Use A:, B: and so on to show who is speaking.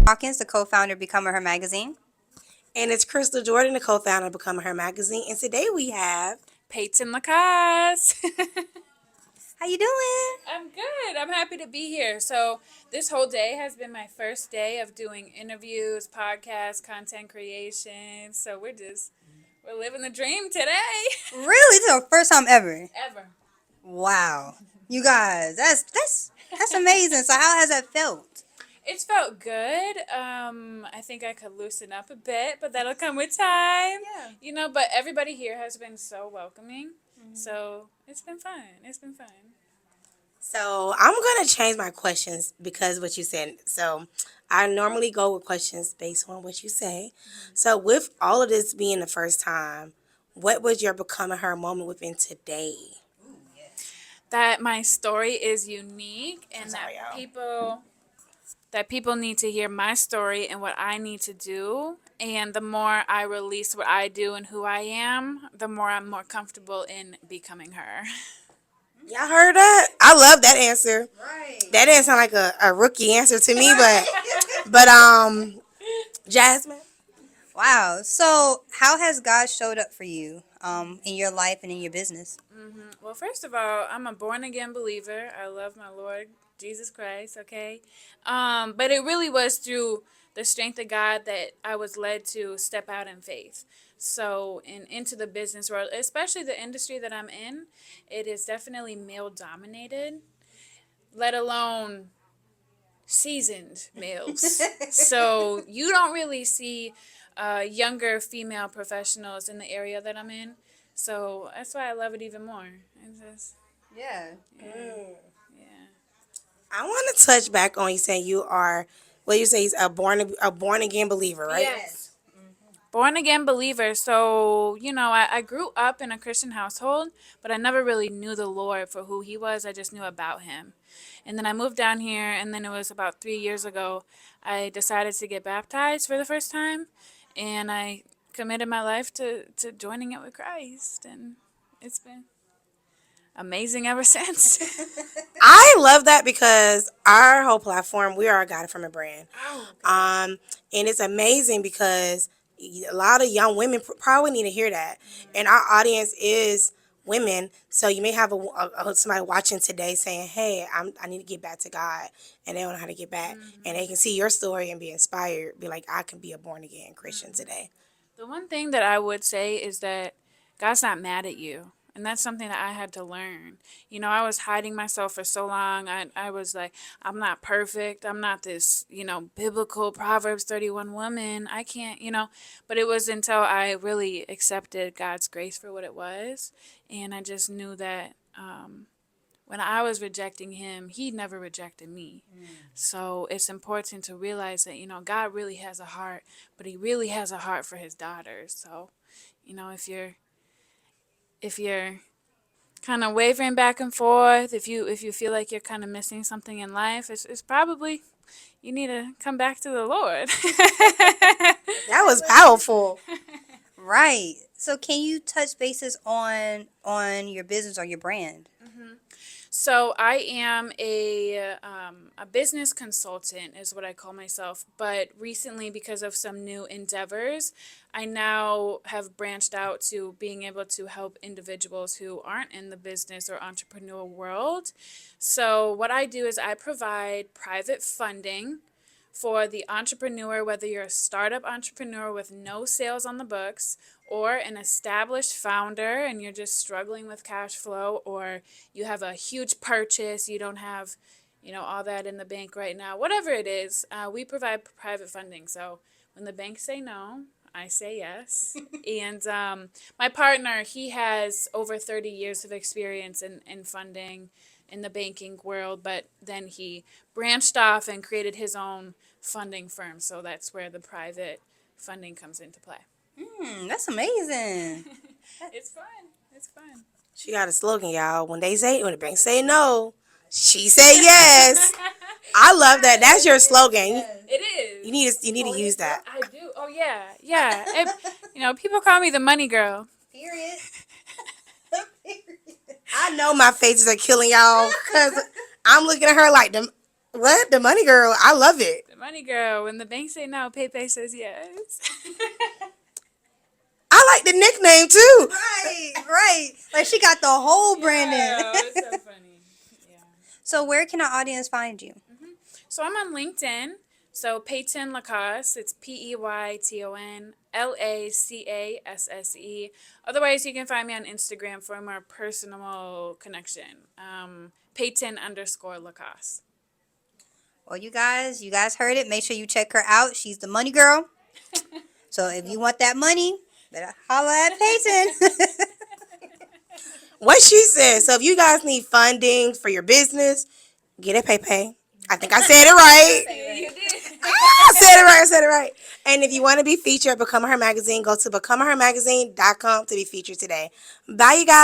A: Hawkins, the co-founder of Become Her magazine.
B: And it's Crystal Jordan, the co-founder of Become Her magazine. And today we have
C: Peyton LaCasse.
A: How you doing?
C: I'm good. I'm happy to be here. So this whole day has been my first day of doing interviews, podcasts, content creation. So we're living the dream today.
A: Really? This is the first time ever.
C: Ever.
A: Wow. You guys, that's amazing. So how has that felt?
C: It's felt good. I think I could loosen up a bit, but that'll come with time.
A: Yeah.
C: But everybody here has been so welcoming. So it's been fun. It's been fun.
B: So I'm going to change my questions because what you said. So I normally go with questions based on what you say. So with all of this being the first time, what was your Becoming Her moment within today?
C: That my story is unique and that people need to hear my story and what I need to do. And the more I release what I do and who I am, the more I'm more comfortable in becoming her.
B: Y'all heard that? I love that answer.
A: Right.
B: That didn't sound like a rookie answer to me, but Jasmine.
A: Wow. So how has God showed up for you in your life and in your business?
C: Well, first of all, I'm a born-again believer. I love my Lord Jesus Christ, okay? But it really was through the strength of God that I was led to step out in faith. So into the business world, especially the industry that I'm in, it is definitely male-dominated, let alone seasoned males. So you don't really see younger female professionals in the area that I'm in. So that's why I love it even more. It's just,
A: Yeah.
C: yeah.
B: I want to touch back on you saying you are, what you say, he's a born again believer, right?
A: Yes.
C: Born again believer. So, I grew up in a Christian household, but I never really knew the Lord for who he was. I just knew about him. And then I moved down here, and then it was about 3 years ago, I decided to get baptized for the first time, and I committed my life to joining it with Christ, and it's been amazing ever since.
B: I love that because our whole platform, we are a God from a brand. And it's amazing because a lot of young women probably need to hear that. And our audience is women. So you may have somebody watching today saying, hey, I need to get back to God. And they don't know how to get back. And they can see your story and be inspired. Be like, I can be a born again Christian today.
C: The one thing that I would say is that God's not mad at you. And that's something that I had to learn. I was hiding myself for so long. I was like, I'm not perfect. I'm not this, biblical Proverbs 31 woman. I can't, But it was until I really accepted God's grace for what it was. And I just knew that when I was rejecting him, he never rejected me. So it's important to realize that, God really has a heart, but he really has a heart for his daughters. So, if you're kind of wavering back and forth, if you feel like you're kind of missing something in life, it's probably you need to come back to the Lord.
B: That was powerful.
A: Right. So can you touch bases on your business or your brand?
C: So I am a business consultant is what I call myself. But recently, because of some new endeavors, I now have branched out to being able to help individuals who aren't in the business or entrepreneurial world. So what I do is I provide private funding for the entrepreneur, whether you're a startup entrepreneur with no sales on the books or an established founder and you're just struggling with cash flow, or you have a huge purchase, you don't have, all that in the bank right now, whatever it is, we provide private funding. So when the banks say no, I say yes. And my partner, he has over 30 years of experience in funding in the banking world, but then he branched off and created his own funding firm. So that's where the private funding comes into play.
A: That's amazing.
C: It's fun. It's fun.
B: She got a slogan, y'all. When the bank say no, she say yes. I love that. That's your slogan.
C: It is.
B: You need to use that.
C: I do. Oh yeah, yeah. People call me the money girl.
A: Period.
B: I know my faces are killing y'all because I'm looking at her like, the money girl. I love it.
C: The money girl. When the bank say no, Pepe says yes.
B: I like the nickname too.
A: Right, right. Like she got the whole branding.
C: It's so funny. Yeah.
A: So where can our audience find you?
C: So I'm on LinkedIn. So Peyton LaCasse. It's PeytonLacasse. Otherwise, you can find me on Instagram for a more personal connection. Peyton_LaCasse.
A: Well, you guys heard it. Make sure you check her out. She's the money girl. So if you want that money, better holla at Peyton.
B: What she said. So if you guys need funding for your business, get a Pepe. I think I said it right.
C: You did.
B: I said it right. I said it right. And if you want to be featured at Become Her Magazine, go to becomehermagazine.com to be featured today. Bye, you guys.